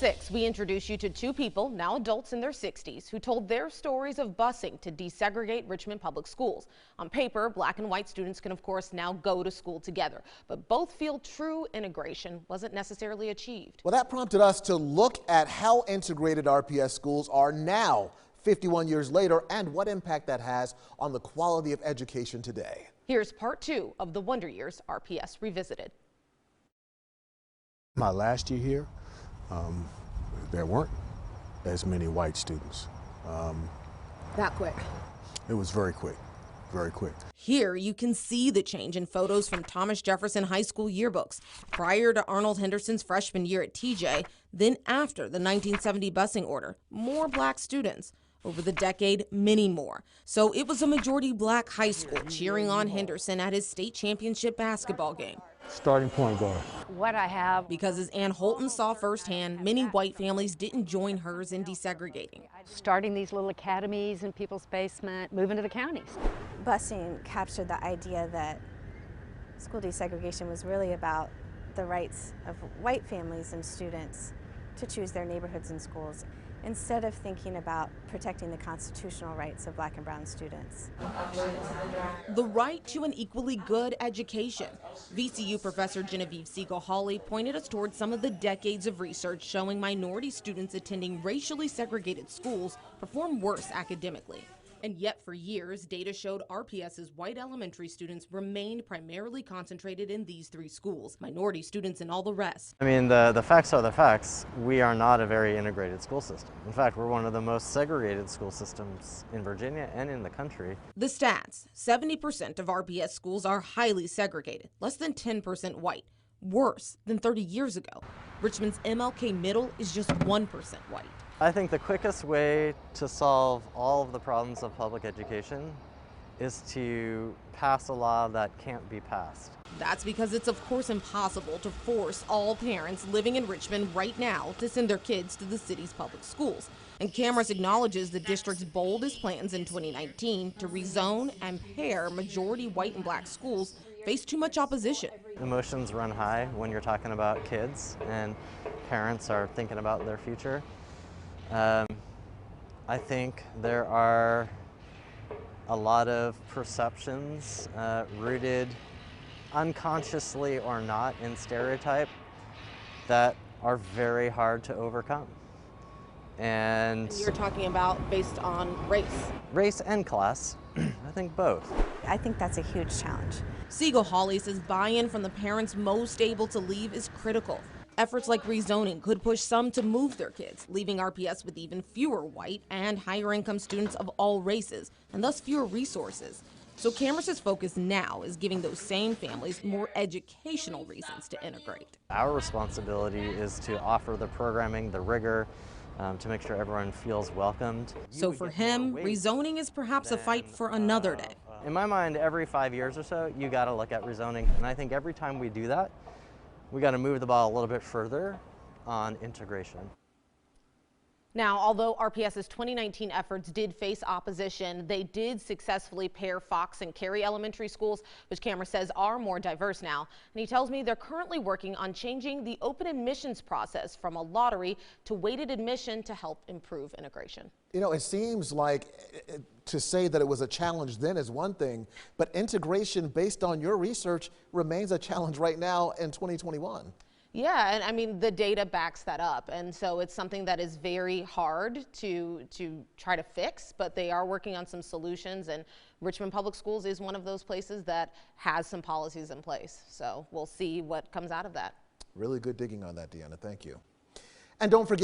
6, we introduce you to two people, now adults in their 60s, who told their stories of busing to desegregate Richmond public schools. On paper, black and white students can, of course, now go to school together, but both feel true integration wasn't necessarily achieved. Well, that prompted us to look at how integrated RPS schools are now, 51 years later, and what impact that has on the quality of education today. Here's part 2 of the Wonder Years RPS Revisited. My last year here, there weren't as many white students. That quick? It was very quick, very quick. Here you can see the change in photos from Thomas Jefferson High School yearbooks prior to Arnold Henderson's freshman year at TJ, then after the 1970 busing order. More black students. Over the decade, many more. So it was a majority black high school cheering on Henderson at his state championship basketball game. Starting point guard. What I have. Because as Ann Holton saw firsthand, many white families didn't join hers in desegregating. Starting these little academies in people's basement, moving to the counties. Busing captured the idea that school desegregation was really about the rights of white families and students to choose their neighborhoods and schools, instead of thinking about protecting the constitutional rights of black and brown students. The right to an equally good education. VCU professor Genevieve Siegel-Hawley pointed us towards some of the decades of research showing minority students attending racially segregated schools perform worse academically. And yet for years, data showed RPS's white elementary students remained primarily concentrated in these 3 schools, minority students and all the rest. I mean, the facts are the facts. We are not a very integrated school system. In fact, we're one of the most segregated school systems in Virginia and in the country. The stats, 70% of RPS schools are highly segregated, less than 10% white, worse than 30 years ago. Richmond's MLK Middle is just 1% white. I think the quickest way to solve all of the problems of public education is to pass a law that can't be passed. That's because it's of course impossible to force all parents living in Richmond right now to send their kids to the city's public schools. And Cameras acknowledges the district's boldest plans in 2019 to rezone and pair majority white and black schools face too much opposition. Emotions run high when you're talking about kids and parents are thinking about their future. I think there are a lot of perceptions rooted unconsciously or not in stereotype that are very hard to overcome. And you're talking about based on race? Race and class, I think both. I think that's a huge challenge. Siegel-Hawley says buy-in from the parents most able to leave is critical. Efforts like rezoning could push some to move their kids, leaving RPS with even fewer white and higher income students of all races, and thus fewer resources. So Cameras' focus now is giving those same families more educational reasons to integrate. Our responsibility is to offer the programming, the rigor, to make sure everyone feels welcomed. So for him, rezoning is perhaps a fight for another day. In my mind, every 5 years or so, you got to look at rezoning, and I think every time we do that, we got to move the ball a little bit further on integration. Now, although RPS's 2019 efforts did face opposition, they did successfully pair Fox and Cary elementary schools, which Cameras says are more diverse now. And he tells me they're currently working on changing the open admissions process from a lottery to weighted admission to help improve integration. You know, it seems like to say that it was a challenge then is one thing, but integration based on your research remains a challenge right now in 2021. Yeah, and I mean, the data backs that up. And so it's something that is very hard to try to fix, but they are working on some solutions. And Richmond Public Schools is one of those places that has some policies in place. So we'll see what comes out of that. Really good digging on that, Deanna. Thank you. And don't forget,